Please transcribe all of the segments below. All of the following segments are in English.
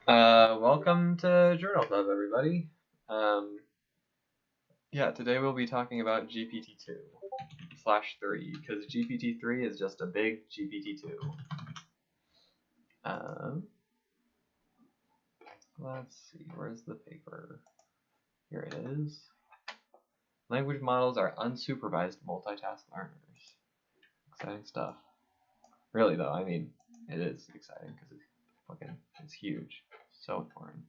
Welcome to Journal Club, everybody. Yeah, today we'll be talking about GPT-2/3, because GPT-3 is just a big GPT-2. Let's see, where's the paper? Here it is. Language models are unsupervised multitask learners. Exciting stuff. Really, though, I mean, it is exciting because it's huge. So important.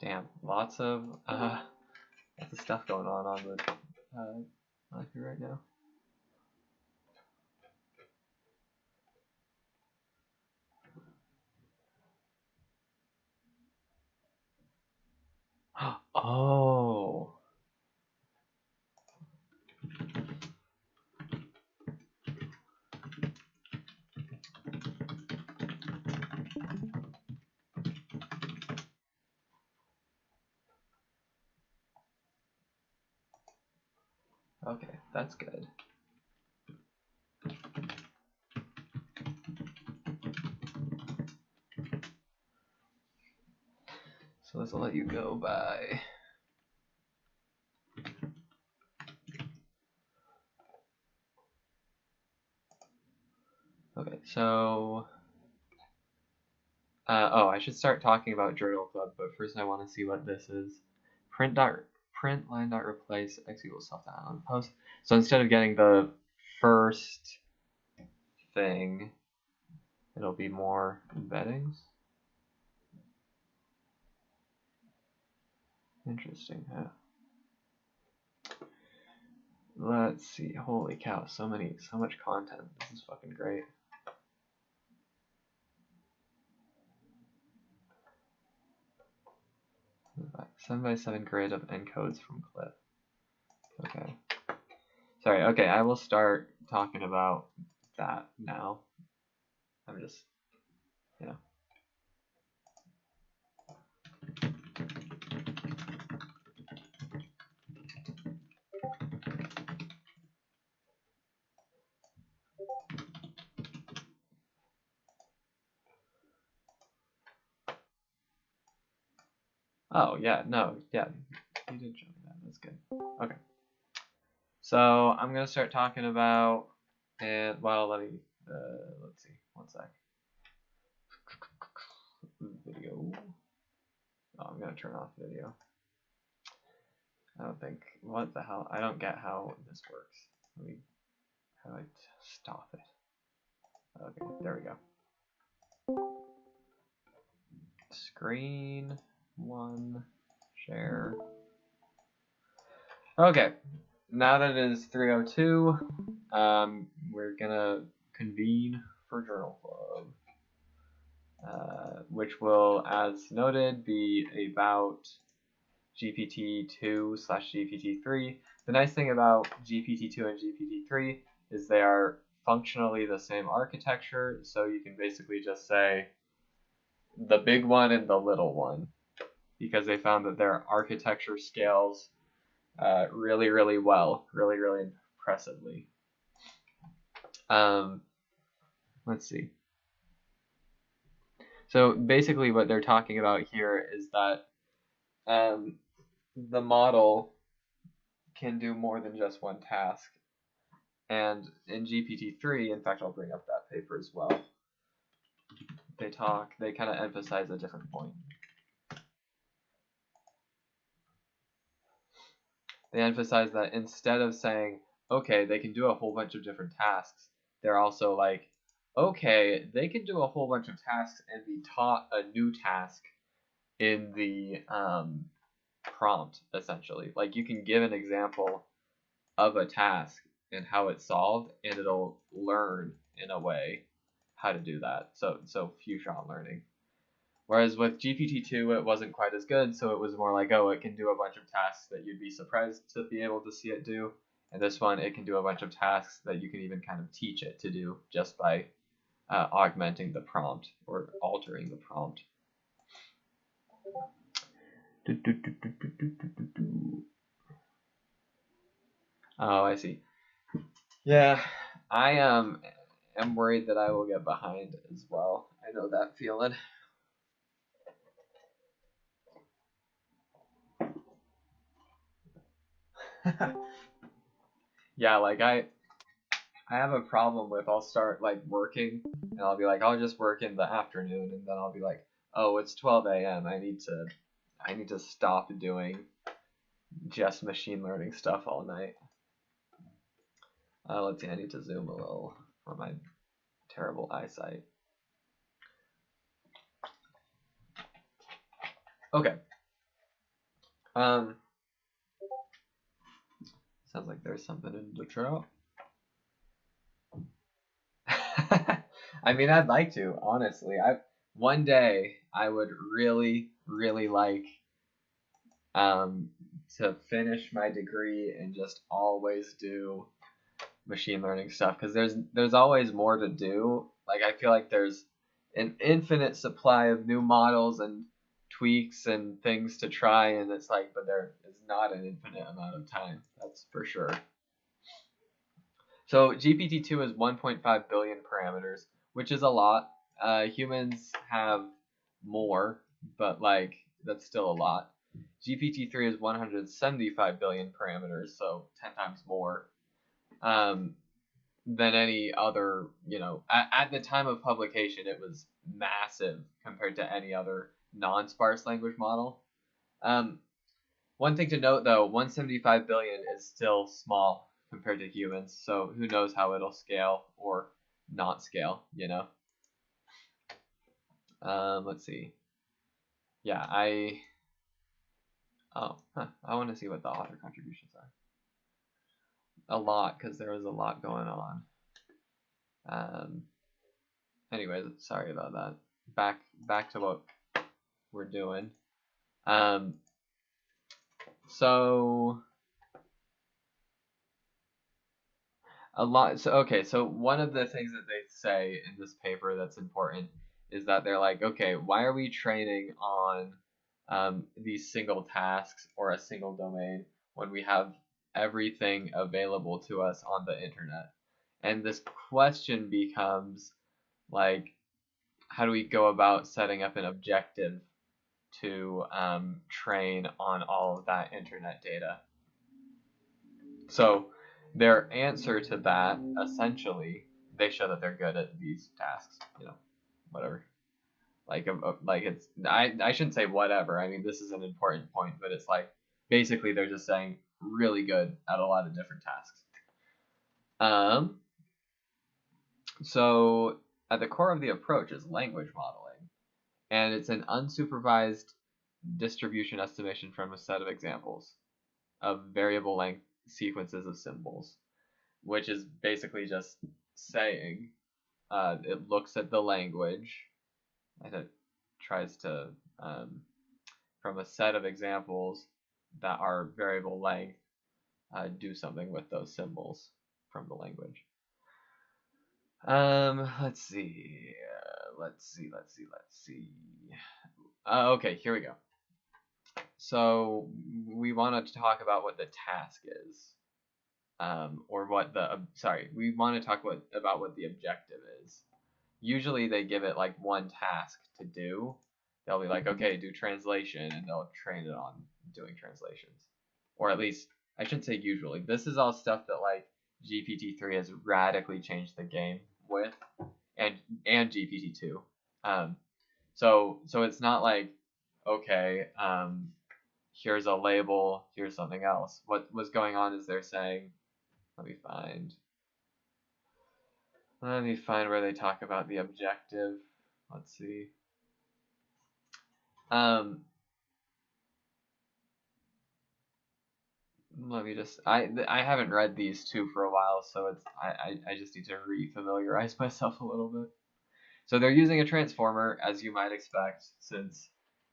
Damn, lots of stuff going on the live here right now. Oh. Okay, that's good. So this will let you go by. Okay, so I should start talking about Journal Club, but first I want to see what this is. Print line dot replace x equals self on post. So instead of getting the first thing, it'll be more embeddings. Interesting, huh? Let's see. Holy cow, so much content. This is fucking great. 7x7 grid of encodes from Cliff. Okay. Sorry, okay, I will start talking about that now. I'm just, you know. Oh, yeah, no, yeah, you did show me that, that's good. Okay. So, I'm going to start talking about, and, well, let's see, one sec. Video. Oh, I'm going to turn off video. I don't think, what the hell, I don't get how this works. How do I stop it? Okay, there we go. Screen 1, share. Okay, now that it is 3:02, we're gonna convene for Journal Club, which will, as noted, be about GPT-2/GPT-3. The nice thing about GPT-2 and GPT-3 is they are functionally the same architecture, so you can basically just say the big one and the little one, because they found that their architecture scales really, really well, really, really impressively. Let's see. So basically what they're talking about here is that the model can do more than just one task. And in GPT-3, in fact, I'll bring up that paper as well, they kind of emphasize a different point. They emphasize that instead of saying, okay, they can do a whole bunch of different tasks, they're also like, okay, they can do a whole bunch of tasks and be taught a new task in the prompt, essentially. Like, you can give an example of a task and how it's solved, and it'll learn in a way how to do that. So few-shot learning. Whereas with GPT-2, it wasn't quite as good, so it was more like, oh, it can do a bunch of tasks that you'd be surprised to be able to see it do. And this one, it can do a bunch of tasks that you can even kind of teach it to do just by augmenting the prompt or altering the prompt. Oh, I see. Yeah, I am worried that I will get behind as well. I know that feeling. Yeah, like I have a problem with I'll start like working and I'll be like I'll just work in the afternoon and then I'll be like, oh, it's 12 a.m. I need to stop doing just machine learning stuff all night. Let's see, I need to zoom a little for my terrible eyesight. Okay. Sounds like there's something in the trout. I mean, I'd like to, honestly. One day I would really, really like to finish my degree and just always do machine learning stuff because there's always more to do. Like I feel like there's an infinite supply of new models and tweaks and things to try, and it's like, but there is not an infinite amount of time. That's for sure. So GPT-2 is 1.5 billion parameters, which is a lot. Humans have more, but like that's still a lot. GPT-3 is 175 billion parameters, so 10 times more than any other. At the time of publication, it was massive compared to any other non-sparse language model. One thing to note, though, 175 billion is still small compared to humans, so who knows how it'll scale or not scale, Let's see. Yeah, I want to see what the author contributions are. A lot, because there was a lot going on. Anyways, sorry about that. Back to what we're doing. So a lot. So one of the things that they say in this paper that's important is that they're like, okay, why are we training on these single tasks or a single domain when we have everything available to us on the internet? And this question becomes like, how do we go about setting up an objective to train on all of that internet data? So their answer to that, essentially, they show that they're good at these tasks. Whatever. Like it's I shouldn't say whatever. I mean, this is an important point, but it's like basically they're just saying really good at a lot of different tasks. So at the core of the approach is language modeling, and it's an unsupervised distribution estimation from a set of examples of variable length sequences of symbols, which is basically just saying it looks at the language and it tries to, from a set of examples that are variable length, do something with those symbols from the language. Let's see. Okay, here we go. So we want to talk about what the task is, or what the we want to talk about what the objective is. Usually they give it like one task to do. They'll be like, okay, do translation, and they'll train it on doing translations, or at least I shouldn't say usually. This is all stuff that like GPT-3 has radically changed the game with, and GPT-2. So it's not like, okay, here's a label, here's something else. What was going on is they're saying, let me find where they talk about the objective. Let's see. Let me just. I haven't read these two for a while, so it's I just need to refamiliarize myself a little bit. So they're using a transformer, as you might expect, since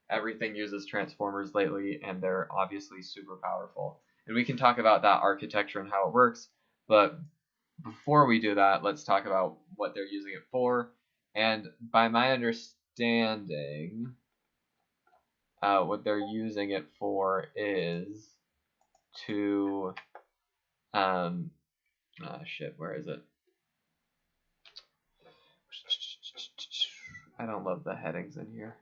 everything uses transformers lately, and they're obviously super powerful. And we can talk about that architecture and how it works, but before we do that, let's talk about what they're using it for. And by my understanding, what they're using it for is to, where is it? I don't love the headings in here.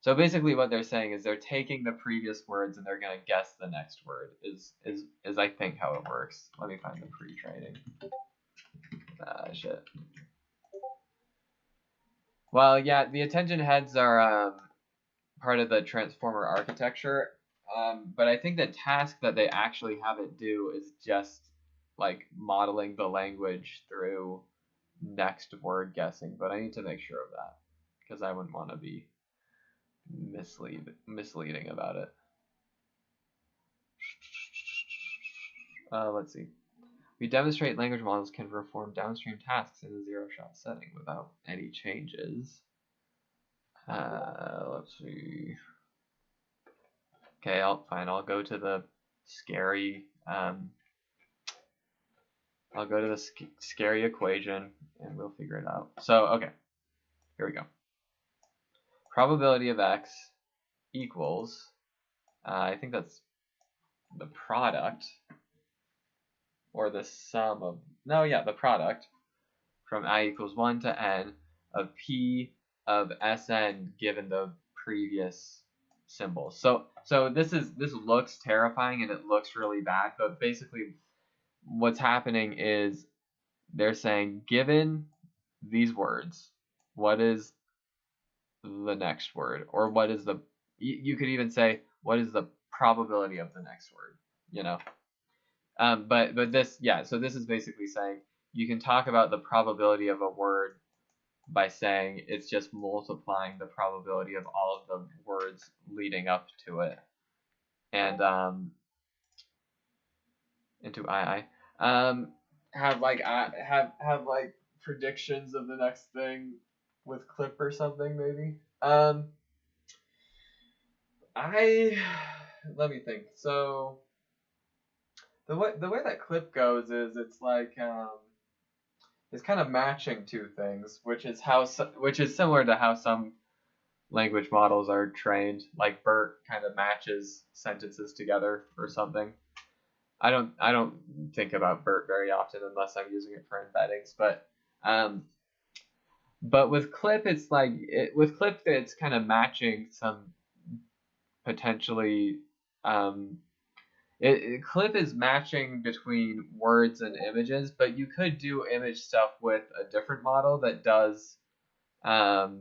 So basically what they're saying is they're taking the previous words and they're going to guess the next word is I think how it works. Let me find the pre-training. Shit. Well, yeah, the attention heads are part of the transformer architecture, but I think the task that they actually have it do is just like modeling the language through next word guessing, but I need to make sure of that because I wouldn't want to be misleading about it. Let's see. We demonstrate language models can perform downstream tasks in a zero-shot setting without any changes. Let's see. Okay, I'll go to the scary. I'll go to the scary equation and we'll figure it out. So, okay, here we go. Probability of x equals, I think that's the product, or the sum of, no, yeah, the product from I equals 1 to n of p of Sn given the previous symbols. So this looks terrifying and it looks really bad, but basically what's happening is they're saying given these words, what is the next word, or what is the, you could even say what is the probability of the next word, you know. But this, yeah, so this is basically saying you can talk about the probability of a word by saying it's just multiplying the probability of all of the words leading up to it, and into have like predictions of the next thing with clip or something maybe. Let me think. So the way that clip goes is it's like it's kind of matching two things, which is similar to how some language models are trained. Like BERT kind of matches sentences together or something. I don't think about BERT very often unless I'm using it for embeddings, but with clip it's like it's kind of matching some potentially clip is matching between words and images, but you could do image stuff with a different model that does well,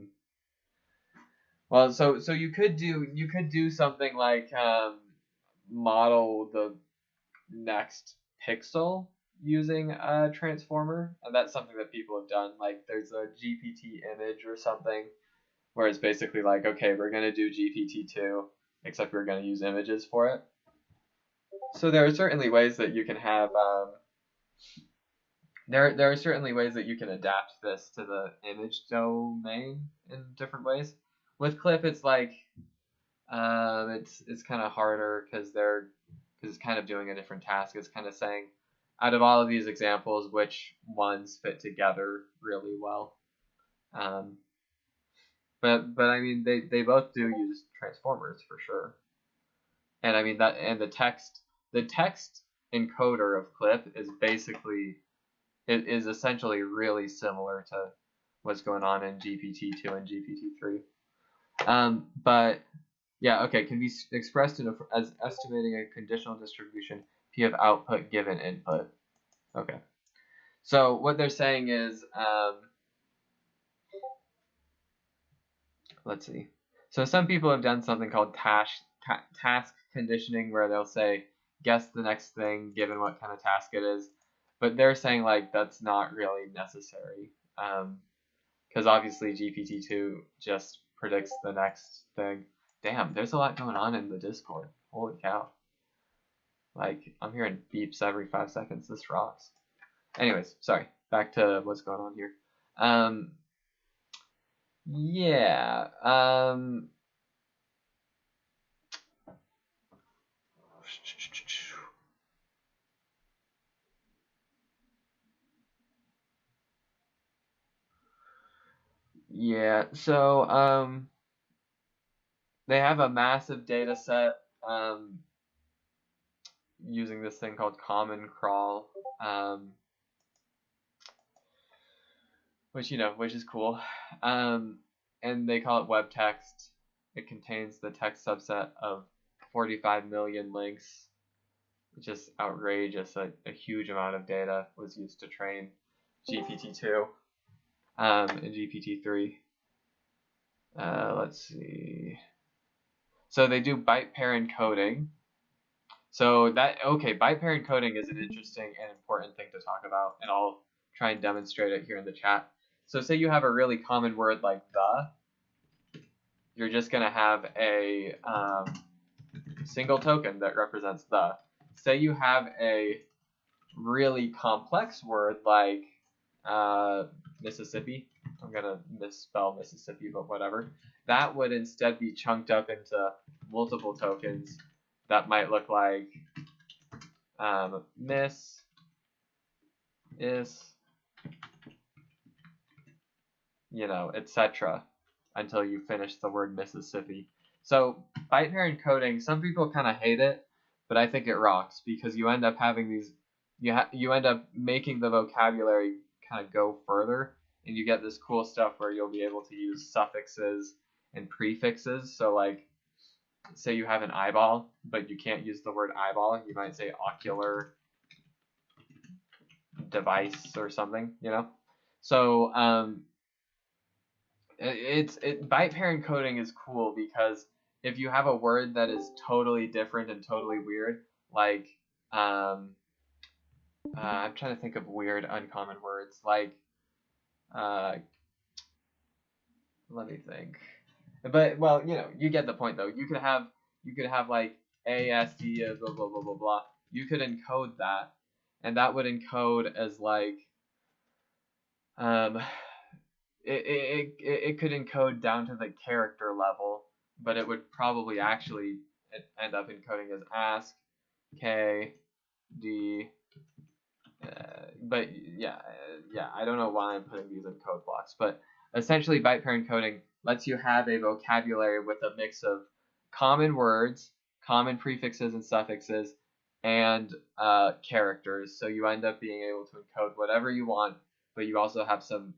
so you could do something like model the next pixel using a transformer, and that's something that people have done. Like there's a GPT image or something where it's basically like, okay, we're going to do GPT-2, except we're going to use images for it. So there are certainly ways that you can have there are certainly ways that you can adapt this to the image domain in different ways. With clip, it's like it's kind of harder because it's kind of doing a different task. It's kind of saying, out of all of these examples, which ones fit together really well. But I mean, they both do use transformers for sure. And I mean the text encoder of clip is basically, it is essentially really similar to what's going on in GPT-2 and GPT-3. But yeah, okay, can be expressed as estimating a conditional distribution P of output given input. Okay. So what they're saying is, let's see. So some people have done something called task conditioning, where they'll say, guess the next thing given what kind of task it is. But they're saying like that's not really necessary, because obviously GPT-2 just predicts the next thing. Damn, there's a lot going on in the Discord. Holy cow. Like, I'm hearing beeps every 5 seconds. This rocks. Anyways, sorry. Back to what's going on here. Yeah. Yeah, so they have a massive data set using this thing called Common Crawl, which is cool. And they call it web text. It contains the text subset of 45 million links, which is outrageous. A huge amount of data was used to train GPT-2 and GPT-3. Let's see. So they do byte pair encoding. So byte pair encoding is an interesting and important thing to talk about, and I'll try and demonstrate it here in the chat. So say you have a really common word like the, you're just going to have a single token that represents the. Say you have a really complex word like Mississippi. I'm going to misspell Mississippi, but whatever. That would instead be chunked up into multiple tokens that might look like miss, is, etc. until you finish the word Mississippi. So byte pair encoding, some people kind of hate it, but I think it rocks because you end up having these, you end up making the vocabulary kind of go further, and you get this cool stuff where you'll be able to use suffixes and prefixes. So like, say you have an eyeball, but you can't use the word eyeball. You might say ocular device or something, So byte pair encoding is cool because if you have a word that is totally different and totally weird, like I'm trying to think of weird uncommon words, like let me think. But well, you get the point though. You could have like ASD blah blah blah blah blah. You could encode that, and that would encode as like it could encode down to the character level, but it would probably actually end up encoding as ask K D. But yeah, I don't know why I'm putting these in code blocks, but essentially byte pair encoding lets you have a vocabulary with a mix of common words, common prefixes and suffixes, and characters. So you end up being able to encode whatever you want, but you also have some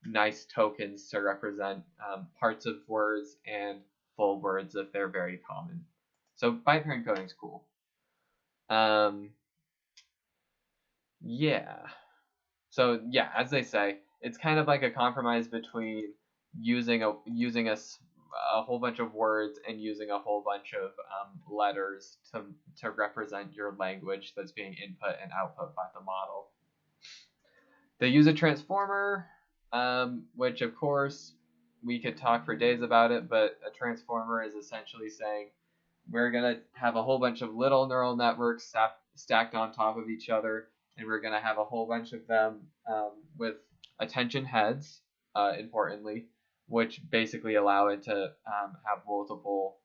nice tokens to represent parts of words and full words if they're very common. So byte pair encoding is cool. Yeah. So yeah, as they say, it's kind of like a compromise between using a whole bunch of words and using a whole bunch of letters to represent your language that's being input and output by the model. They use a transformer, which of course we could talk for days about it, but a transformer is essentially saying we're going to have a whole bunch of little neural networks stacked on top of each other, and we're going to have a whole bunch of them with attention heads, importantly, which basically allow it to have multiple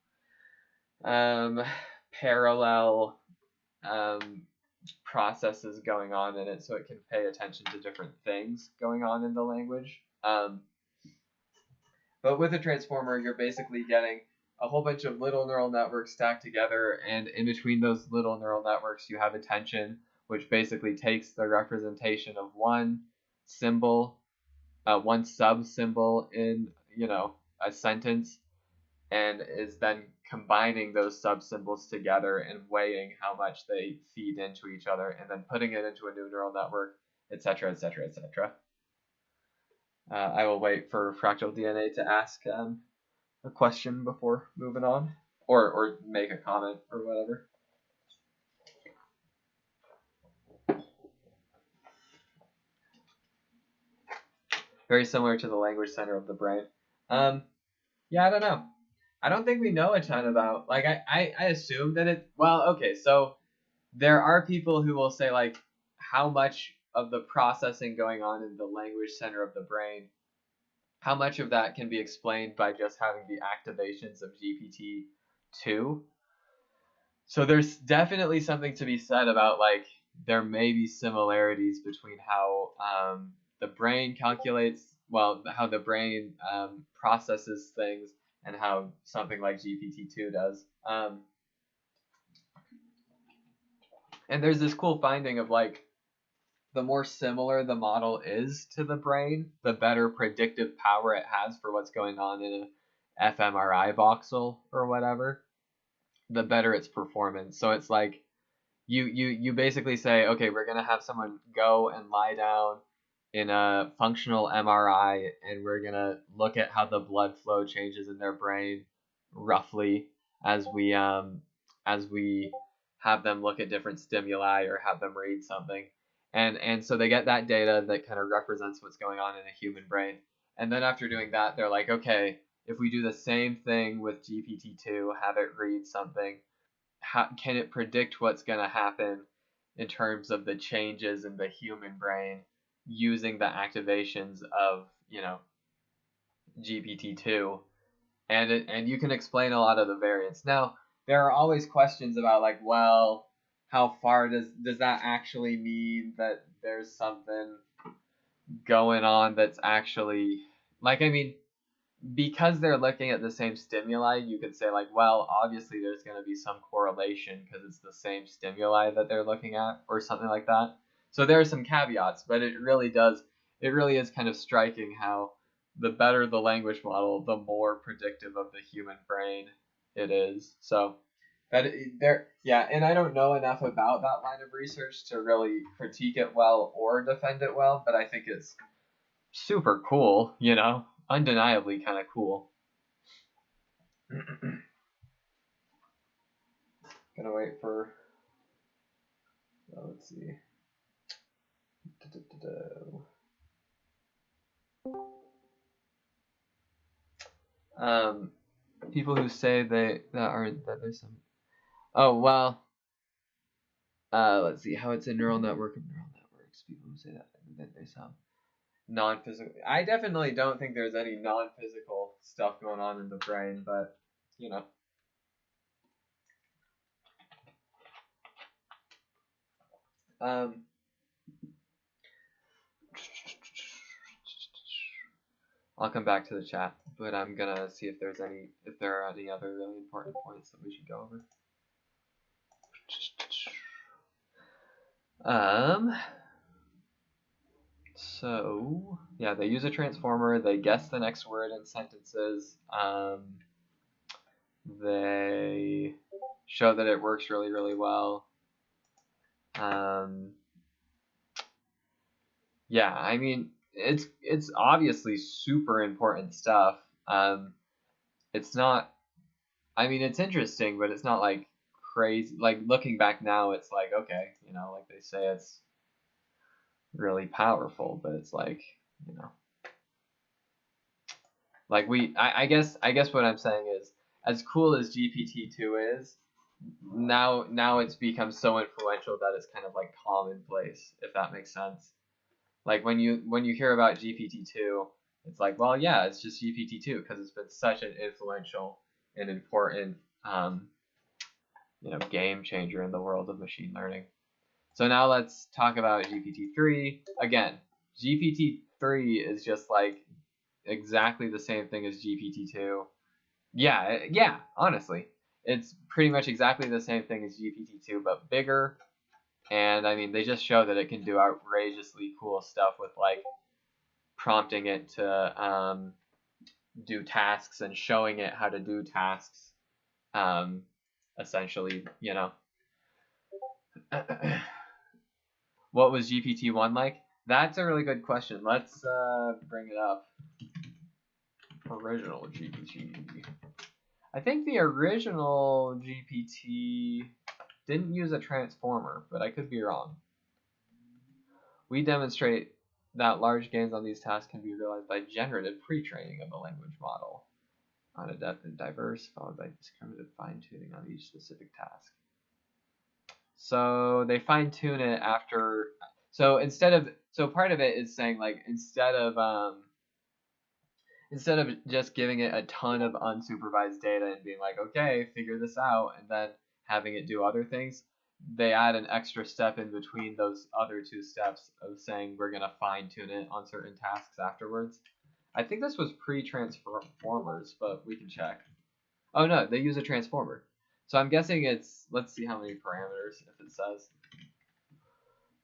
parallel processes going on in it, so it can pay attention to different things going on in the language. But with a transformer, you're basically getting a whole bunch of little neural networks stacked together, and in between those little neural networks, you have attention, which basically takes the representation of one symbol, one sub-symbol in, a sentence, and is then combining those sub-symbols together and weighing how much they feed into each other, and then putting it into a new neural network, etc., etc., etc. I will wait for Fractal DNA to ask a question before moving on, or make a comment or whatever. Very similar to the language center of the brain. Yeah, I don't know. I don't think we know a ton about, like, I assume that it, well, okay, so there are people who will say, like, how much of the processing going on in the language center of the brain, how much of that can be explained by just having the activations of GPT-2. So there's definitely something to be said about, like, there may be similarities between how the brain calculates, well, how the brain processes things and how something like GPT-2 does. And there's this cool finding of, like, the more similar the model is to the brain, the better predictive power it has for what's going on in a fMRI voxel or whatever, the better its performance. So it's like you basically say, okay, we're gonna have someone go and lie down in a functional MRI, and we're gonna look at how the blood flow changes in their brain roughly as we have them look at different stimuli or have them read something. And so they get that data that kind of represents what's going on in a human brain. And then after doing that, they're like, okay, if we do the same thing with GPT-2, have it read something, how can it predict what's going to happen in terms of the changes in the human brain using the activations of, GPT-2? And you can explain a lot of the variants. Now, there are always questions about, like, well, how far does that actually mean that there's something going on that's actually, like, I mean, because they're looking at the same stimuli, you could say, like, well, obviously there's going to be some correlation because it's the same stimuli that they're looking at or something like that. So there are some caveats, but it really is kind of striking how the better the language model, the more predictive of the human brain it is. So and I don't know enough about that line of research to really critique it well or defend it well, but I think it's super cool, undeniably kind of cool. Gonna wait for, let's see. People who say that there's some. Oh well. Let's see how it's a neural network of neural networks. People who say that there's some non-physical. I definitely don't think there's any non-physical stuff going on in the brain, but I'll come back to the chat, but I'm gonna see if there are any other really important points that we should go over. So yeah, they use a transformer. They guess the next word in sentences. They show that it works really, really well. Yeah, I mean, it's obviously super important stuff. It's not. I mean, it's interesting, but it's not like crazy. Like looking back now, it's like, okay, like they say, it's really powerful, but it's like, like I guess what I'm saying is, as cool as GPT-2 is, now it's become so influential that it's kind of like commonplace, if that makes sense. Like when you hear about GPT-2, it's like, well, yeah, it's just GPT-2 because it's been such an influential and important game changer in the world of machine learning. So now let's talk about GPT-3. Again, GPT-3 is just like exactly the same thing as GPT-2. Yeah, honestly. It's pretty much exactly the same thing as GPT-2, but bigger. And I mean, they just show that it can do outrageously cool stuff with like prompting it to do tasks and showing it how to do tasks. Essentially, What was GPT-1 like? That's a really good question. Let's bring it up. Original GPT. I think the original GPT didn't use a transformer, but I could be wrong. We demonstrate that large gains on these tasks can be realized by generative pre-training of a language model on a diverse, followed by discriminative fine-tuning on each specific task. So they fine-tune it after. So part of it is saying like instead of just giving it a ton of unsupervised data and being like, okay, figure this out, and then having it do other things, they add an extra step in between those other two steps of saying we're going to fine tune it on certain tasks afterwards. I think this was pre-transformers, but we can check. Oh no, they use a transformer. So I'm guessing it's, let's see how many parameters, if it says.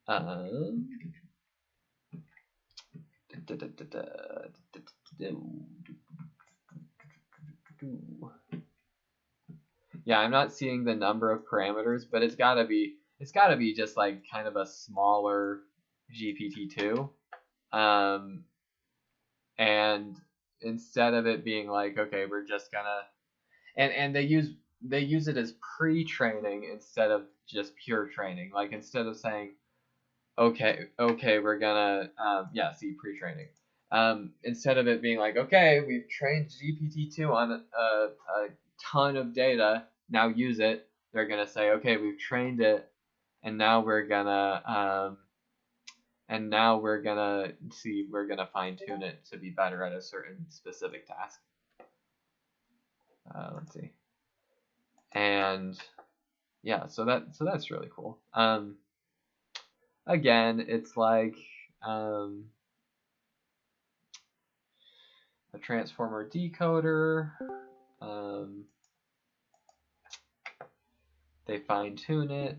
Um, yeah, I'm not seeing the number of parameters, but it's gotta be just like kind of a smaller GPT-2. And instead of it being like, okay, we're just gonna and they use it as pre-training instead of just pure training. Like instead of saying, okay, we're gonna see pre-training. Instead of it being like, okay, we've trained GPT-2 on a ton of data, now use it. They're gonna say, okay, we've trained it, and now we're gonna we're gonna fine tune it to be better at a certain specific task. Let's see. And yeah, so that's really cool. Again, it's like a transformer decoder. They fine tune it.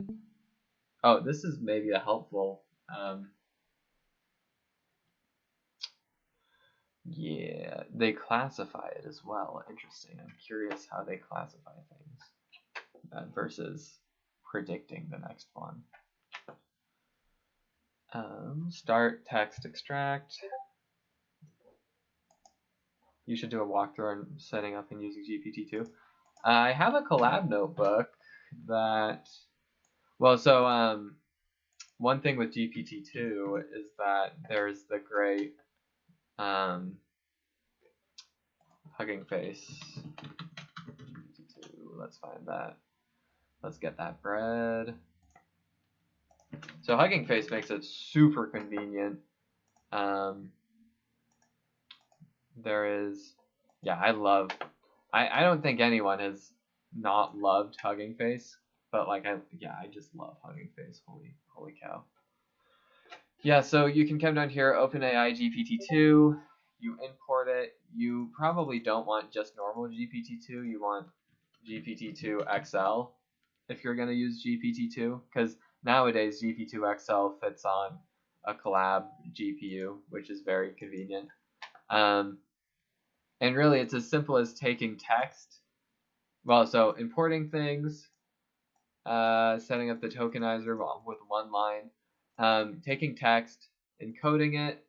Oh, this is maybe a helpful. Yeah, they classify it as well. Interesting. I'm curious how they classify things versus predicting the next one. Start text extract. You should do a walkthrough on setting up and using GPT-2. I have a collab notebook that, well, so one thing with GPT-2 is that there's the great Hugging Face. GPT-2, let's find that. Let's get that bread. So Hugging Face makes it super convenient. There is, yeah, I don't think anyone has not loved Hugging Face, but like I just love Hugging Face. Holy cow. Yeah, so you can come down here, OpenAI GPT-2, you import it. You probably don't want just normal GPT-2, you want GPT-2 XL if you're going to use GPT-2, because nowadays GPT-2 XL fits on a collab GPU, which is very convenient. And really, it's as simple as taking text. Well, so importing things, setting up the tokenizer with one line, taking text, encoding it,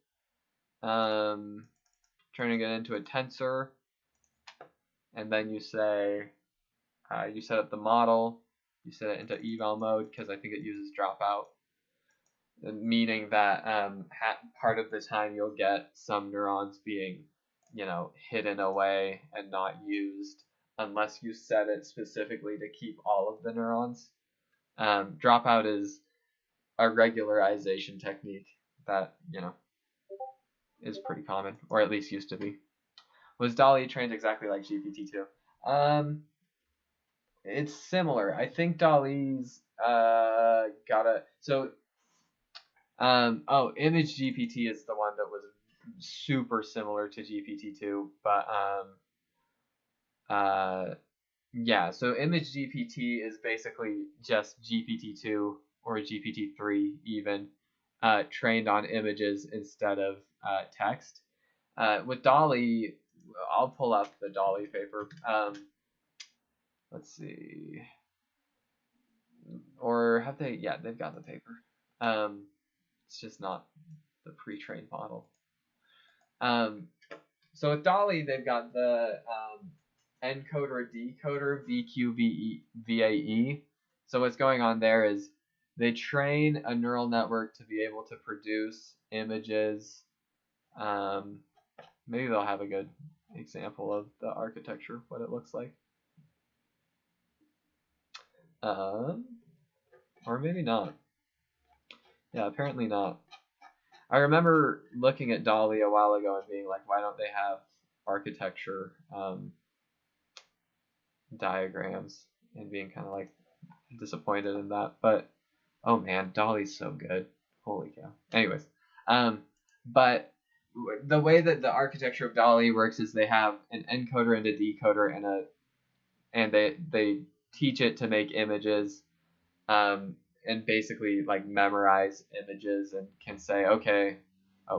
turning it into a tensor, and then you say, you set up the model, you set it into eval mode because I think it uses dropout, meaning that part of the time you'll get some neurons being, hidden away and not used unless you set it specifically to keep all of the neurons. Dropout is a regularization technique that, is pretty common, or at least used to be. Was DALL-E trained exactly like GPT-2? It's similar. I think DALL-E's Image GPT is the one that was super similar to GPT-2, but yeah, so Image GPT is basically just GPT-2 or GPT-3 even, trained on images instead of text. With DALL-E, I'll pull up the DALL-E paper. Let's see. Or have they? Yeah, they've got the paper. It's just not the pre-trained model. So with DALL-E, they've got the encoder decoder VQVAE. So what's going on there is they train a neural network to be able to produce images. Maybe they'll have a good example of the architecture, what it looks like. Or maybe not. Yeah, apparently not. I remember looking at DALL-E a while ago and being like, why don't they have architecture diagrams, and being kind of like disappointed in that. But oh man, DALL-E's so good. Holy cow. Anyways, but the way that the architecture of DALL-E works is they have an encoder and a decoder and they teach it to make images, basically like memorize images and can say, okay,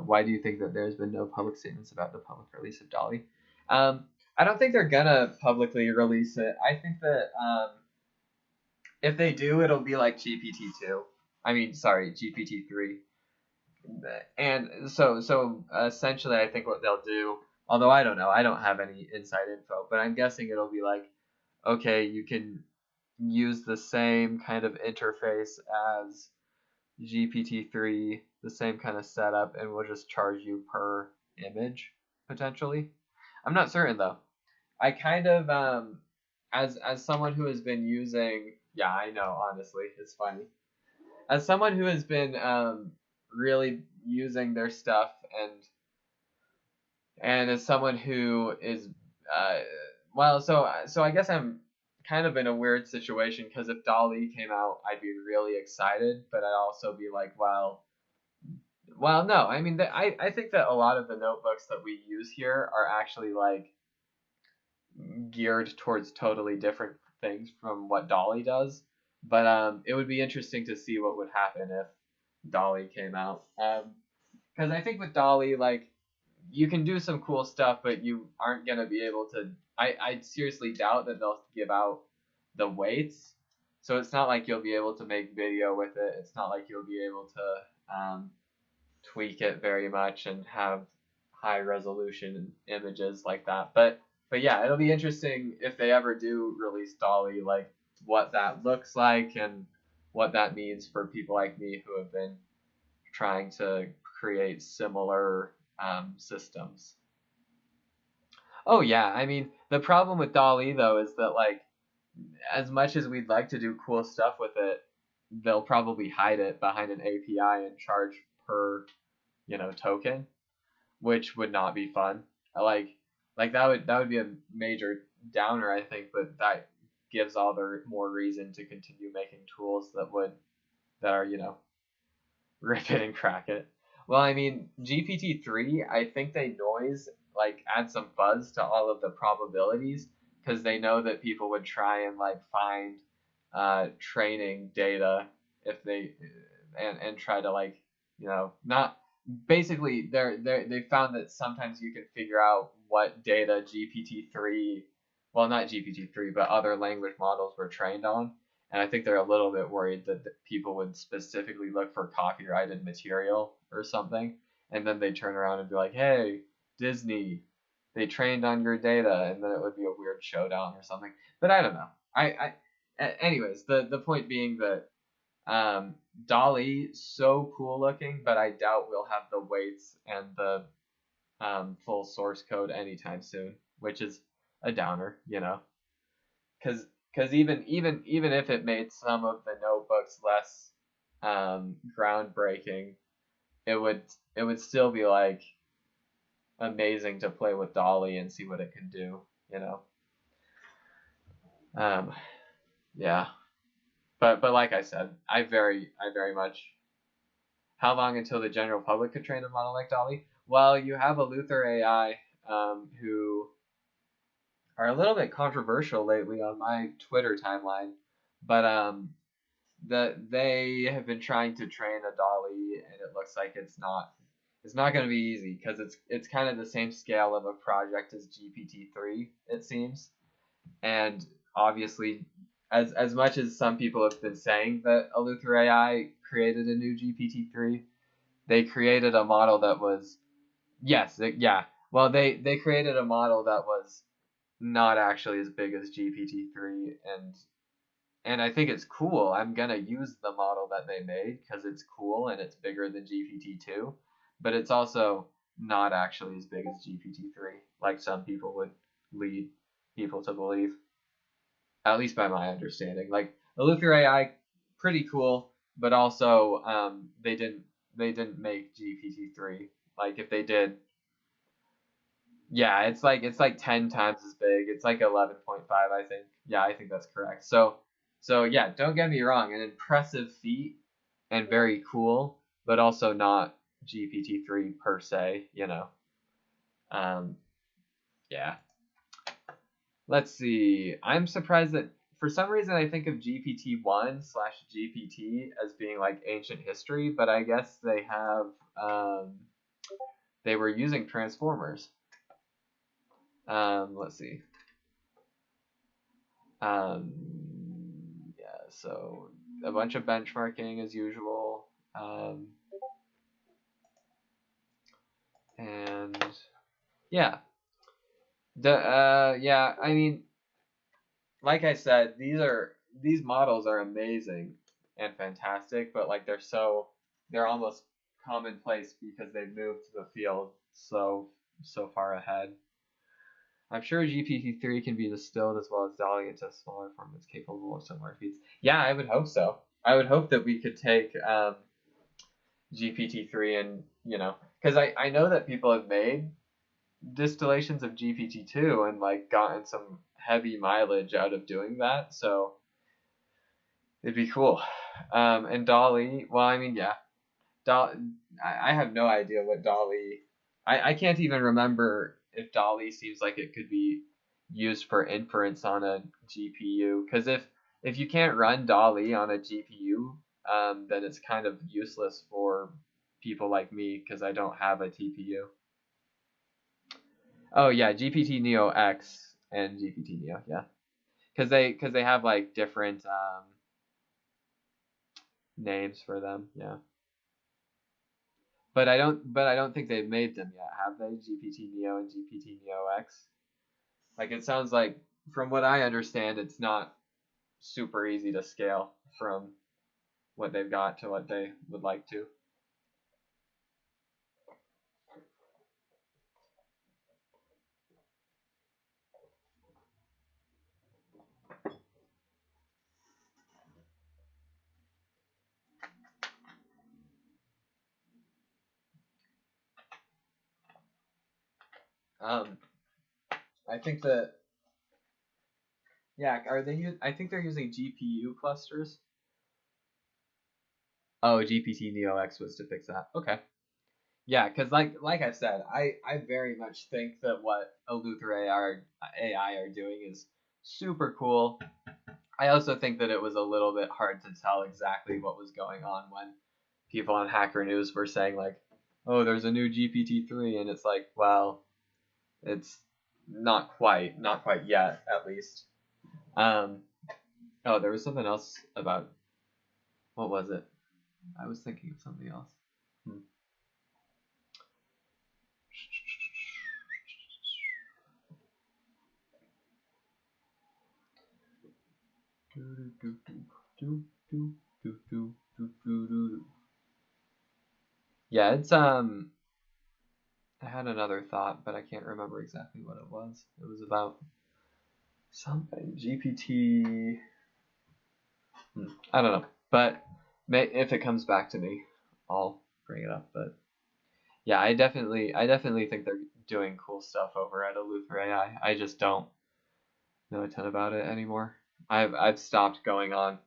why do you think that there's been no public statements about the public release of DALL-E? I don't think they're gonna publicly release it. I think that if they do, it'll be like GPT-2. I mean, sorry, GPT-3. And so essentially, I think what they'll do, although I don't know, I don't have any inside info, but I'm guessing it'll be like, okay, you can use the same kind of interface as GPT-3, the same kind of setup, and we'll just charge you per image potentially. I'm not certain though. I kind of as someone who has been using, yeah, I know, honestly, it's funny. As someone who has been really using their stuff, and as someone who is well, so I guess I'm kind of in a weird situation, because if DALL-E came out, I'd be really excited, but I'd also be like, well, no. I mean, I think that a lot of the notebooks that we use here are actually like geared towards totally different things from what DALL-E does. But it would be interesting to see what would happen if DALL-E came out. Because I think with DALL-E, like, you can do some cool stuff, but you aren't gonna be able to. I seriously doubt that they'll give out the weights. So it's not like you'll be able to make video with it. It's not like you'll be able to tweak it very much and have high resolution images like that. But yeah, it'll be interesting if they ever do release DALL-E, like what that looks like and what that means for people like me who have been trying to create similar systems. Oh yeah, I mean, the problem with DALL-E though is that, like, as much as we'd like to do cool stuff with it, they'll probably hide it behind an API and charge per, token, which would not be fun. Like that would be a major downer, I think, but that gives all the more reason to continue making tools that are, rip it and crack it. Well, I mean, GPT-3, I think they like add some fuzz to all of the probabilities, because they know that people would try and like find training data if they and try to, like, not basically they found that sometimes you can figure out what data GPT-3, well, not GPT-3, but other language models were trained on. And I think they're a little bit worried that people would specifically look for copyrighted material or something, and then they turn around and be like, hey, Disney, they trained on your data, and then it would be a weird showdown or something. But I don't know. Anyways, the point being that DALL-E, so cool looking, but I doubt we'll have the weights and the full source code anytime soon, which is a downer, because even if it made some of the notebooks less groundbreaking, it would still be like amazing to play with DALL-E and see what it can do, yeah. But like I said, I very much. How long until the general public could train a model like DALL-E? Well, you have a Luther AI, who are a little bit controversial lately on my Twitter timeline, but they have been trying to train a DALL-E, and it looks like it's not going to be easy, because it's kind of the same scale of a project as GPT-3, it seems. And obviously, as much as some people have been saying that a Luther AI created a new GPT-3, they created a model that was, well, they created a model that was not actually as big as GPT-3, and I think it's cool. I'm gonna use the model that they made because it's cool and it's bigger than GPT-2, but it's also not actually as big as GPT-3, like some people would lead people to believe, at least by my understanding. Like, the Luther AI, pretty cool, but also they didn't make GPT-3. Like, if they did, yeah, it's like 10 times as big. It's like 11.5, I think. Yeah, I think that's correct. So yeah, don't get me wrong, an impressive feat and very cool, but also not GPT-3 per se, Yeah. Let's see. I'm surprised that for some reason I think of GPT-1/GPT as being like ancient history, but I guess they have they were using transformers. Let's see. Yeah, so a bunch of benchmarking as usual. And yeah, yeah, I mean, like I said, these models are amazing and fantastic, but like they're almost commonplace because they've moved the field so far ahead. I'm sure GPT-3 can be distilled as well as DALL-E into a smaller form that's capable of similar feats. Yeah, I would hope so. I would hope that we could take GPT-3 and, because I know that people have made distillations of GPT-2 and like gotten some heavy mileage out of doing that, so it'd be cool. And DALL-E, well, I mean, yeah, I have no idea what DALL-E. I can't even remember if DALL-E seems like it could be used for inference on a GPU. Because if you can't run DALL-E on a GPU, then it's kind of useless for people like me because I don't have a TPU. Oh yeah, GPT Neo X and GPT Neo, yeah, because they have like different names for them, yeah. But I don't think they've made them yet, have they? GPT Neo and GPT Neo X. Like it sounds like, from what I understand, it's not super easy to scale from what they've got to what they would like to. Um, I think that yeah, are they? I think they're using GPU clusters. Oh, GPT Neo X was to fix that. Okay. Yeah, because like I said, I very much think that what Eleuther AI are doing is super cool. I also think that it was a little bit hard to tell exactly what was going on when people on Hacker News were saying like, "Oh, there's a new GPT-3," and it's like, well, it's not quite yet, at least. Oh, there was something else about, what was it? I was thinking of something else. Yeah, it's I had another thought, but I can't remember exactly what it was. It was about something GPT. I don't know, but if it comes back to me, I'll bring it up. But yeah, I definitely think they're doing cool stuff over at Eleuther AI. I just don't know a ton about it anymore. I've stopped going on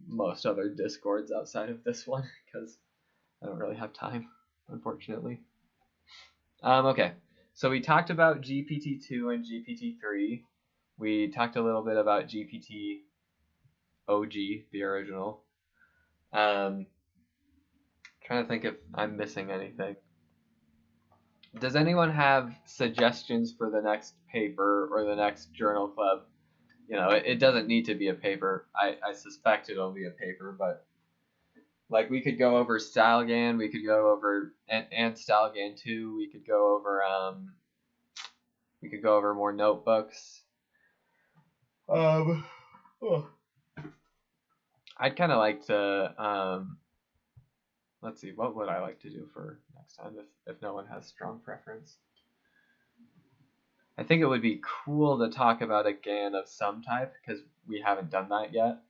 most other Discords outside of this one because I don't really have time, unfortunately. Okay, so we talked about GPT-2 and GPT-3. We talked a little bit about GPT OG, the original. Trying to think if I'm missing anything. Does anyone have suggestions for the next paper or the next journal club? It doesn't need to be a paper. I suspect it'll be a paper, but like we could go over Stalgan, we could go over and Stalgan 2, we could go over more notebooks. Oh. I'd kind of like to let's see, what would I like to do for next time if no one has strong preference? I think it would be cool to talk about a GAN of some type because we haven't done that yet.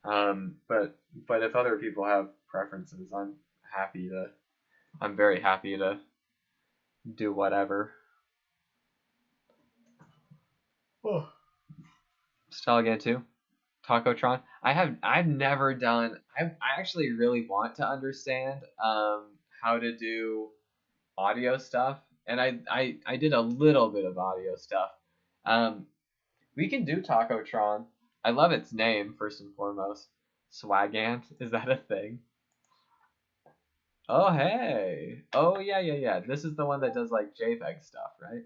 But if other people have preferences, I'm very happy to do whatever. Oh. Style again too. Tacotron. I've never done. I actually really want to understand how to do audio stuff, and I did a little bit of audio stuff. We can do Tacotron. I love its name, first and foremost. Swagant, is that a thing? Oh, hey. Oh, yeah. This is the one that does like JPEG stuff, right?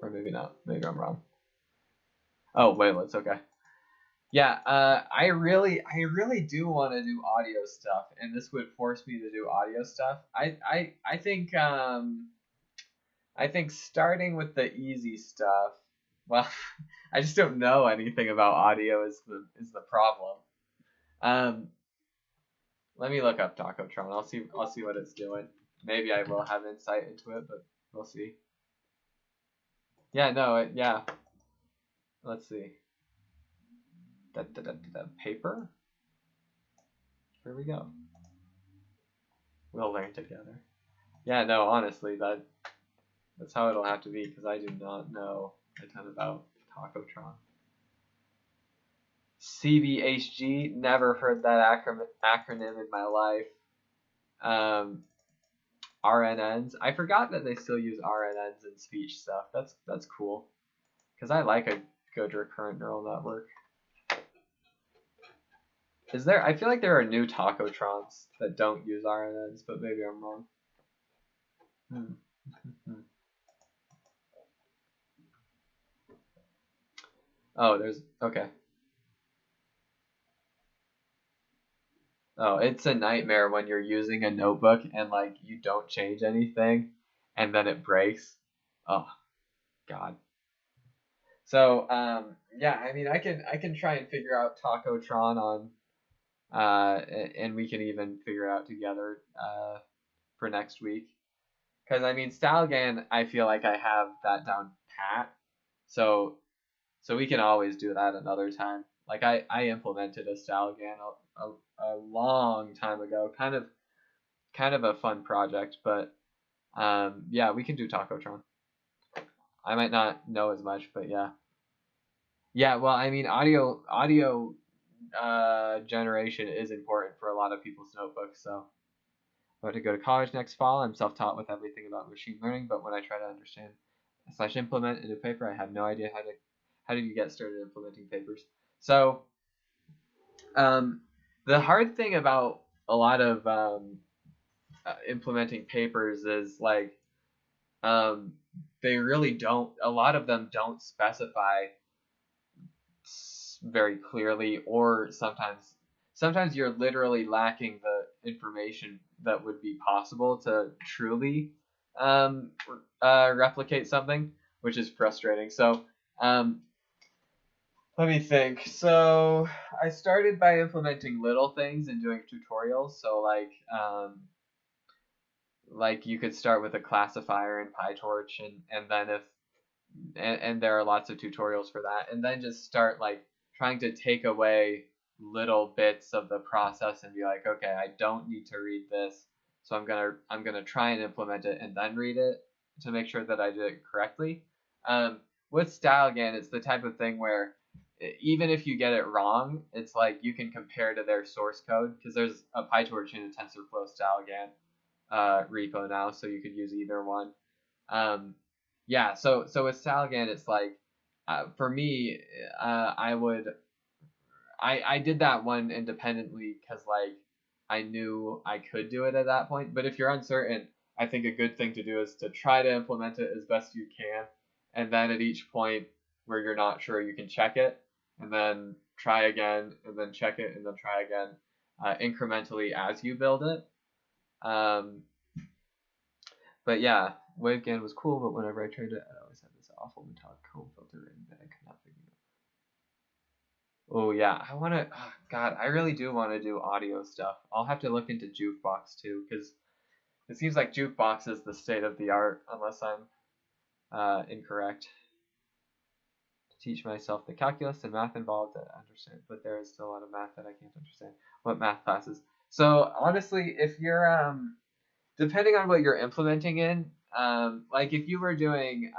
Or maybe not. Maybe I'm wrong. Oh, wait, it's okay. Yeah, I really do want to do audio stuff, and this would force me to do audio stuff. I think starting with the easy stuff. Well, I just don't know anything about audio is the problem. Um, Let me look up Tacotron. I'll see what it's doing. Maybe I will have insight into it, but we'll see. Yeah, no, yeah. Let's see. Paper? Here we go. We'll learn together. Yeah, no, honestly, that's how it'll have to be, because I do not know a ton about Tacotron. CBHG, never heard that acronym in my life. RNNs, I forgot that they still use RNNs in speech stuff. That's cool, because I like a good recurrent neural network. I feel like there are new Tacotrons that don't use RNNs, but maybe I'm wrong. Oh, okay. Oh, it's a nightmare when you're using a notebook and like you don't change anything and then it breaks. Oh, God. So, yeah, I mean, I can try and figure out Tacotron on and we can even figure it out together for next week. Because I mean, Stalgan, I feel like I have that down pat. So we can always do that another time. Like I implemented a Stalgan a long time ago, kind of a fun project, but yeah, we can do Tacotron. I might not know as much, but yeah. Yeah, well, I mean, audio generation is important for a lot of people's notebooks. So I'm about to go to college next fall. I'm self-taught with everything about machine learning, but when I try to understand / implement a new paper, I have no idea how do you get started implementing papers. So the hard thing about a lot of implementing papers is like they really don't. A lot of them don't specify very clearly, or sometimes you're literally lacking the information that would be possible to truly replicate something, which is frustrating. So let me think. So I started by implementing little things and doing tutorials. So like you could start with a classifier in PyTorch, and then and there are lots of tutorials for that, and then just start like trying to take away little bits of the process and be like, okay, I don't need to read this, so I'm gonna try and implement it and then read it to make sure that I did it correctly. With StyleGAN, it's the type of thing where even if you get it wrong, it's like you can compare to their source code, because there's a PyTorch and a TensorFlow StyleGAN repo now, so you could use either one. Yeah, so with StyleGAN, it's like for me, I did that one independently because like I knew I could do it at that point. But if you're uncertain, I think a good thing to do is to try to implement it as best you can, and then at each point where you're not sure, you can check it, and then try again, and then check it, and then try again, incrementally as you build it. But yeah, WaveGAN was cool, but whenever I tried it, I always had this awful metallic comb filter in that I could not figure out. Oh yeah, God, I really do want to do audio stuff. I'll have to look into Jukebox too, because it seems like Jukebox is the state of the art, unless I'm incorrect. To teach myself the calculus and math involved, I understand, but there is still a lot of math that I can't understand. What math classes? So honestly, if you're depending on what you're implementing in, like if you were doing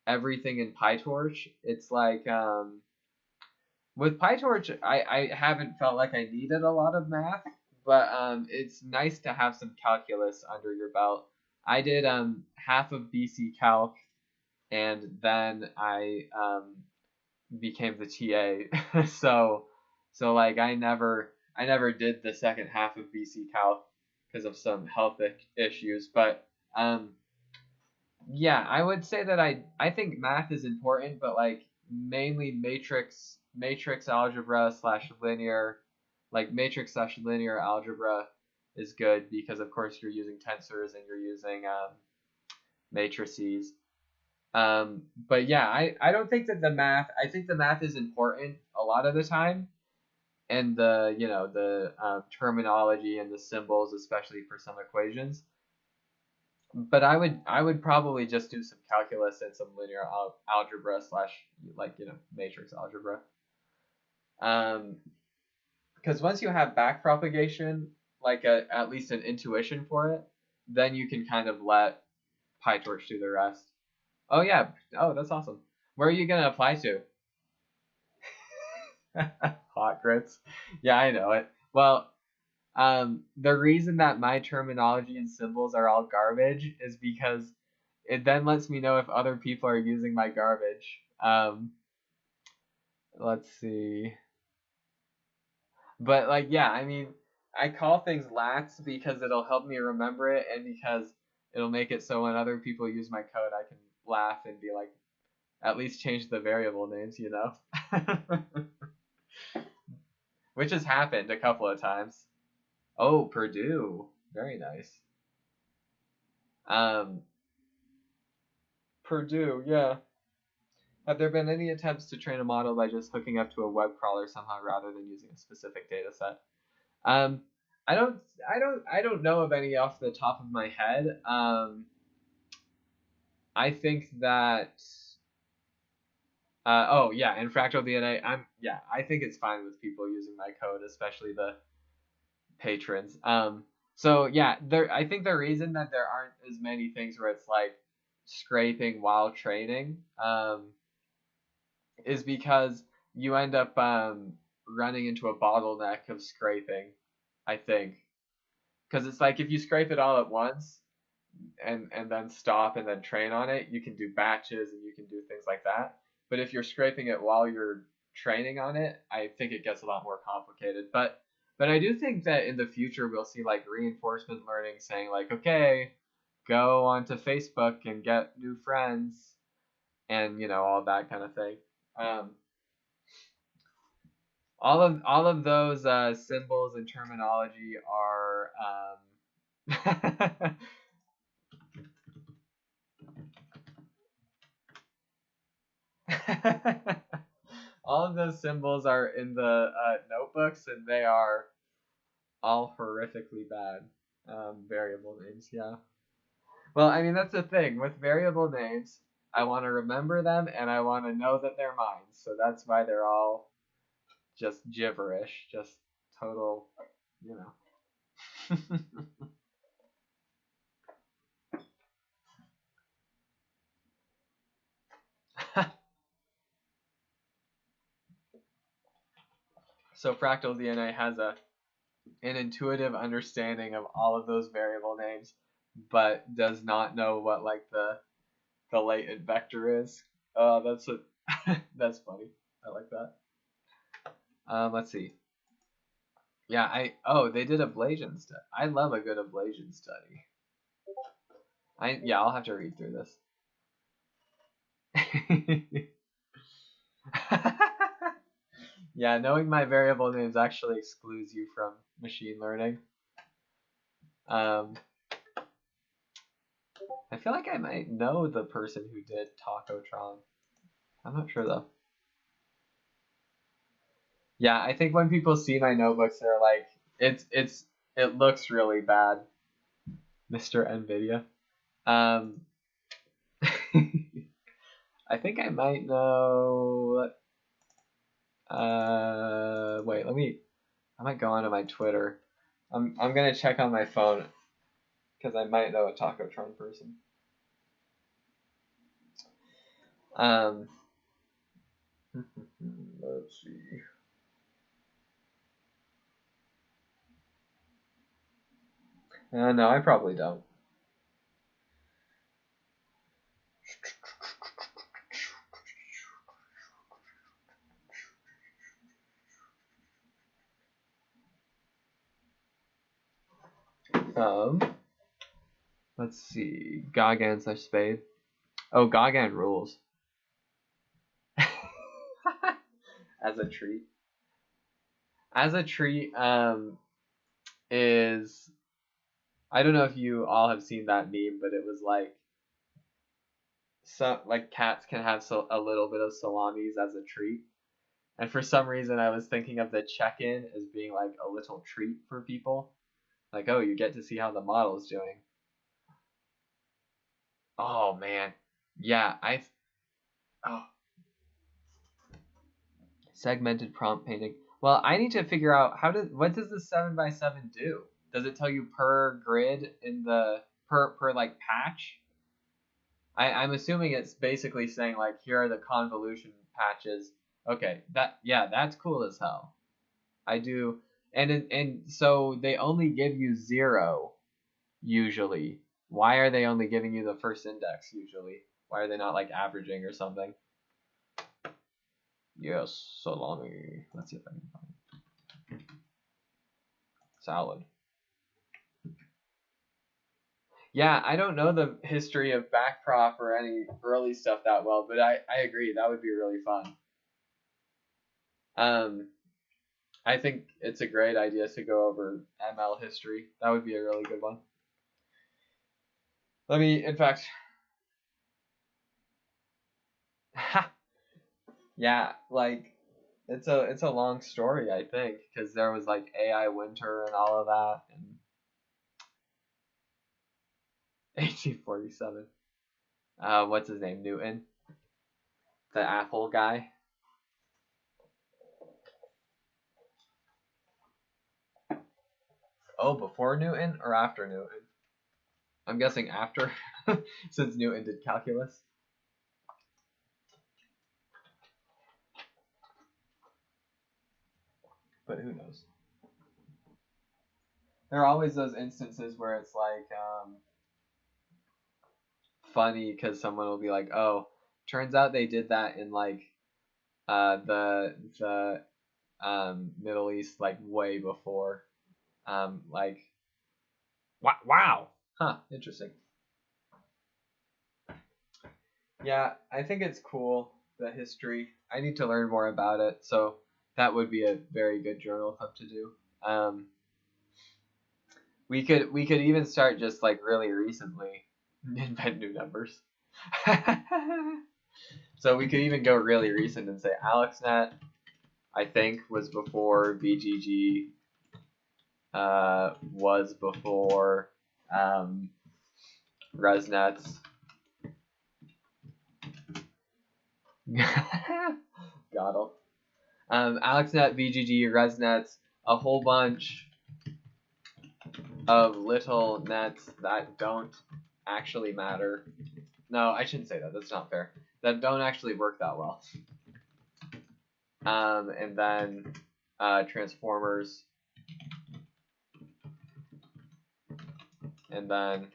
everything in PyTorch, it's like with PyTorch, I haven't felt like I needed a lot of math, but it's nice to have some calculus under your belt. I did half of BC Calc and then I became the TA. so like I never did the second half of BC Calc because of some health issues, but yeah, I would say that I think math is important, but like mainly matrix algebra slash linear, like matrix slash linear algebra is good because of course you're using tensors and you're using matrices. But yeah, I don't think that I think the math is important a lot of the time, and the the terminology and the symbols, especially for some equations. But I would probably just do some calculus and some linear algebra slash like matrix algebra. Because once you have back propagation, like at least an intuition for it, then you can kind of let PyTorch do the rest. Oh yeah. Oh, that's awesome. Where are you gonna apply to? Hot grits. Yeah, I know it. Well, the reason that my terminology and symbols are all garbage is because it then lets me know if other people are using my garbage. Let's see. But like, yeah, I mean, I call things lats because it'll help me remember it, and because it'll make it so when other people use my code, I can laugh and be like, at least change the variable names, which has happened a couple of times. Oh, Purdue, very nice. Um, Purdue, yeah. Have there been any attempts to train a model by just hooking up to a web crawler somehow rather than using a specific data set? Um, I don't know of any off the top of my head. I think that, oh yeah, and fractal DNA, I think it's fine with people using my code, especially the patrons. So yeah, I think the reason that there aren't as many things where it's like scraping while training, is because you end up running into a bottleneck of scraping, I think. Because it's like if you scrape it all at once and then stop and then train on it, you can do batches and you can do things like that. But if you're scraping it while you're training on it, I think it gets a lot more complicated. But I do think that in the future we'll see like reinforcement learning saying like, okay, go onto Facebook and get new friends and all that kind of thing. Um, all of those symbols and terminology are all of those symbols are in the notebooks, and they are all horrifically bad. Variable names, yeah. Well, I mean that's the thing with variable names. I want to remember them, and I want to know that they're mine. So that's why they're all just gibberish, just total, you know. So fractal DNA has an intuitive understanding of all of those variable names, but does not know what like the latent vector is. That's a that's funny. I like that. Let's see. Yeah, they did ablation study. I love a good ablation study. I'll have to read through this. Yeah, knowing my variable names actually excludes you from machine learning. I feel like I might know the person who did Tacotron. I'm not sure though. Yeah, I think when people see my notebooks, they're like, it looks really bad, Mr. Nvidia. Um, I think I might know. Wait, I might go onto my Twitter. I'm gonna check on my phone because I might know a Tacotron person. Let's see. No, I probably don't. Let's see. Gagan/Spade. Oh, Gagan rules. As a treat. As a treat, is, I don't know if you all have seen that meme, but it was like, so like cats can have a little bit of salamis as a treat. And for some reason, I was thinking of the check-in as being like a little treat for people. Like, oh, you get to see how the model's doing. Oh man, yeah, segmented prompt painting. Well, I need to figure out what does the 7x7 do? Does it tell you per grid in the per like patch? I'm assuming it's basically saying like, here are the convolution patches. Okay, that's cool as hell. I do, and so they only give you 0 usually. Why are they only giving you the first index usually? Why are they not like averaging or something? Yes, salami. Let's see if I can find it. Salad. Yeah, I don't know the history of Backprop or any early stuff that well, but I agree, that would be really fun. I think it's a great idea to go over ML history. That would be a really good one. Let me, in fact, yeah, like it's a long story, I think, because there was like AI winter and all of that, and 1847. What's his name? Newton, the Apple guy. Oh, before Newton or after Newton? I'm guessing after, since Newton did calculus. But who knows? There are always those instances where it's like funny because someone will be like, "Oh, turns out they did that in like the Middle East like way before." Like, wow, huh? Interesting. Yeah, I think it's cool, the history. I need to learn more about it, so that would be a very good journal club to do. We could even start just like really recently, invent new numbers. So we could even go really recent and say AlexNet, I think, was before BGG, was before ResNets. Got AlexNet, BGG, ResNets, a whole bunch of little nets that don't actually matter. No, I shouldn't say that. That's not fair. That don't actually work that well. And then transformers. And then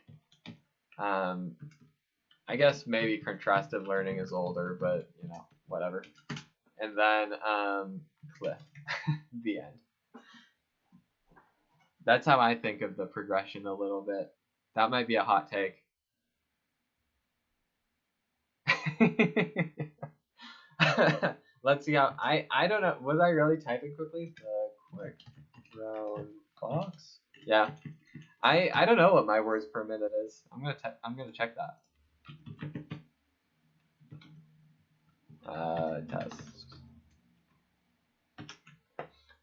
I guess maybe contrastive learning is older, but you know, whatever. And then Cliff. The end. That's how I think of the progression a little bit. That might be a hot take. Let's see how I don't know. Was I really typing quickly? The quick round box. Yeah. I don't know what my words per minute is. I'm gonna check that. Test.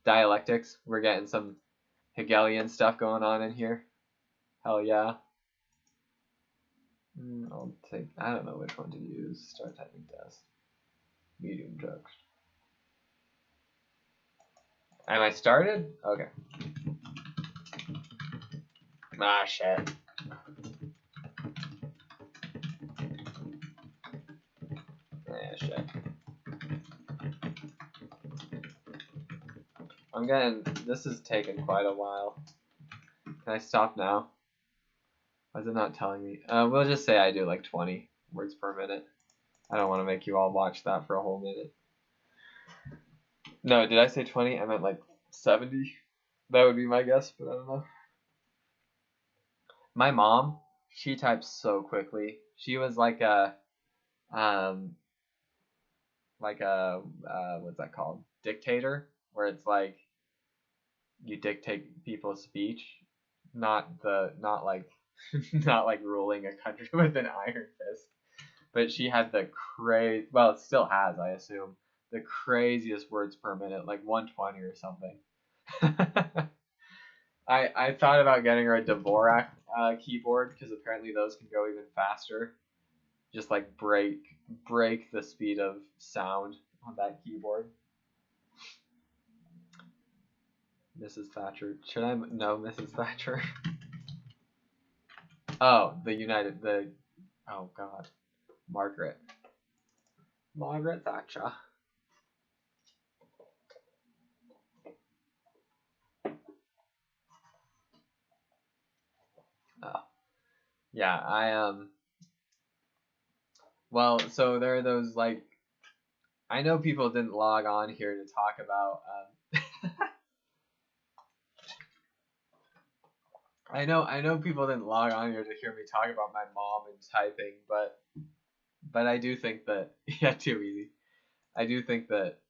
Dialectics. We're getting some Hegelian stuff going on in here. Hell yeah. I'll take. I don't know which one to use. Start typing test. Medium text. Am I started? Okay. Ah, shit. Yeah, shit. This is taking quite a while. Can I stop now? Why is it not telling me? We'll just say I do like 20 words per minute. I don't want to make you all watch that for a whole minute. No, did I say 20? I meant like 70. That would be my guess, but I don't know. My mom, she types so quickly. She was um like a what's that called? Dictator, where it's like you dictate people's speech, not like not like ruling a country with an iron fist. But she had the well, it still has, I assume, the craziest words per minute, like 120 or something. I thought about getting her a Dvorak keyboard because apparently those can go even faster. Just like break the speed of sound on that keyboard. Mrs. Thatcher. Should I know Mrs. Thatcher? Oh, oh God, Margaret Thatcher. Oh, yeah, well, so there are those like I know people didn't log on here to talk about I know people didn't log on here to hear me talk about my mom and typing, but I do think that yeah, too easy. I do think that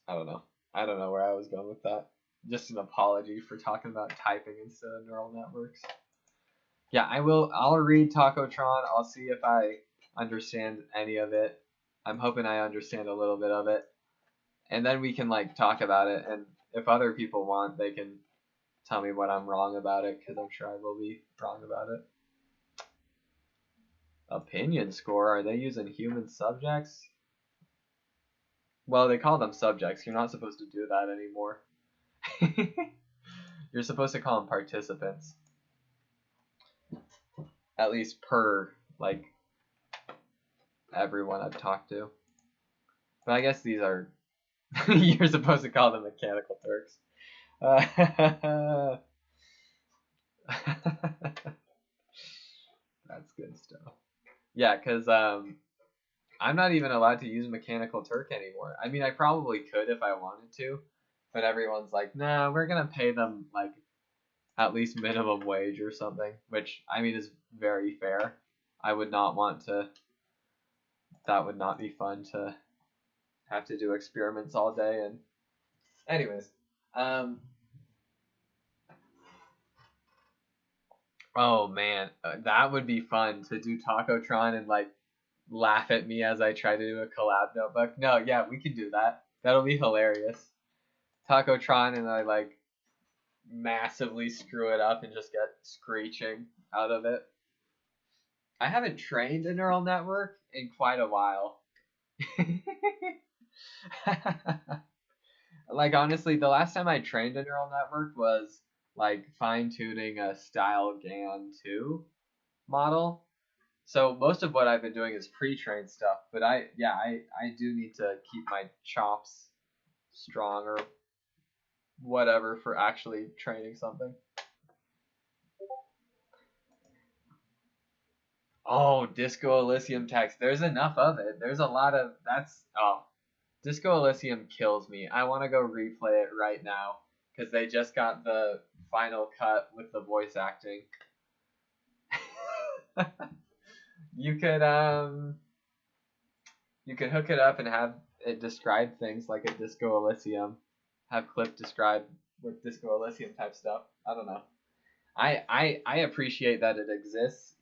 I don't know. I don't know where I was going with that. Just an apology for talking about typing instead of neural networks. Yeah, I'll read Tacotron. I'll see if I understand any of it. I'm hoping I understand a little bit of it. And then we can like talk about it, and if other people want, they can tell me what I'm wrong about it, because I'm sure I will be wrong about it. Opinion score? Are they using human subjects? Well, they call them subjects. You're not supposed to do that anymore. You're supposed to call them participants. At least per, like, everyone I've talked to. But I guess these are... You're supposed to call them mechanical Turks. That's good stuff. Yeah, because I'm not even allowed to use Mechanical Turk anymore. I mean, I probably could if I wanted to, but everyone's like, nah, we're going to pay them, like, at least minimum wage or something, which, I mean, is very fair. I would not want to... That would not be fun to have to do experiments all day. And anyways, oh man, that would be fun to do Tacotron and like laugh at me as I try to do a collab notebook. No, yeah, we can do that. That'll be hilarious. Tacotron and I like massively screw it up and just get screeching out of it. I haven't trained a neural network in quite a while. Like honestly, the last time I trained a neural network was like fine-tuning a style GAN 2 model. So most of what I've been doing is pre-trained stuff, but I do need to keep my chops strong or whatever for actually training something. Oh, Disco Elysium text. There's enough of it. There's a lot of Disco Elysium kills me. I want to go replay it right now because they just got the final cut with the voice acting. You could hook it up and have it describe things like a Disco Elysium. Have Clip describe with Disco Elysium type stuff. I don't know. I appreciate that it exists,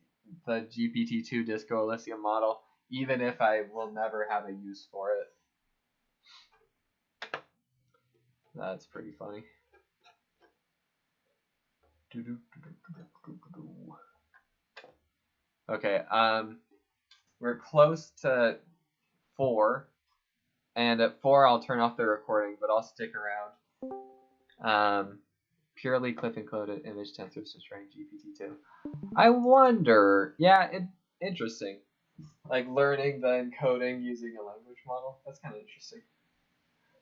the GPT-2 Disco Elysium model, even if I will never have a use for it. That's pretty funny. Okay, we're close to 4, and at 4 I'll turn off the recording, but I'll stick around. Purely clip-encoded image tensors to train GPT-2. I wonder, interesting. Like learning the encoding using a language model, that's kind of interesting.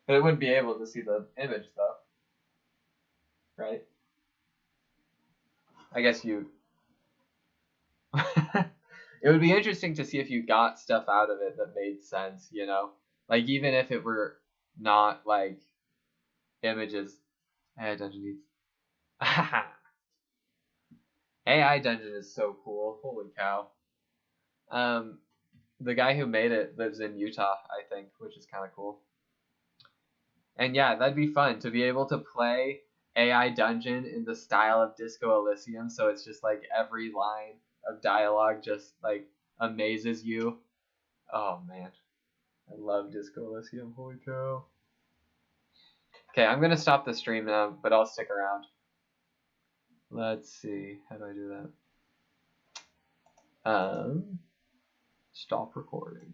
But it wouldn't be able to see the image though, right? I guess you... It would be interesting to see if you got stuff out of it that made sense, you know? Like, even if it were not, like, images. Hey, Dungeon Needs. AI Dungeon is so cool. Holy cow. The guy who made it lives in Utah, I think, which is kind of cool. And yeah, that'd be fun to be able to play AI Dungeon in the style of Disco Elysium. So it's just like every line of dialogue just like amazes you. Oh man, I love Disco Elysium. Holy cow. Okay, I'm gonna stop the stream now, but I'll stick around. Let's see, how do I do that? Stop recording.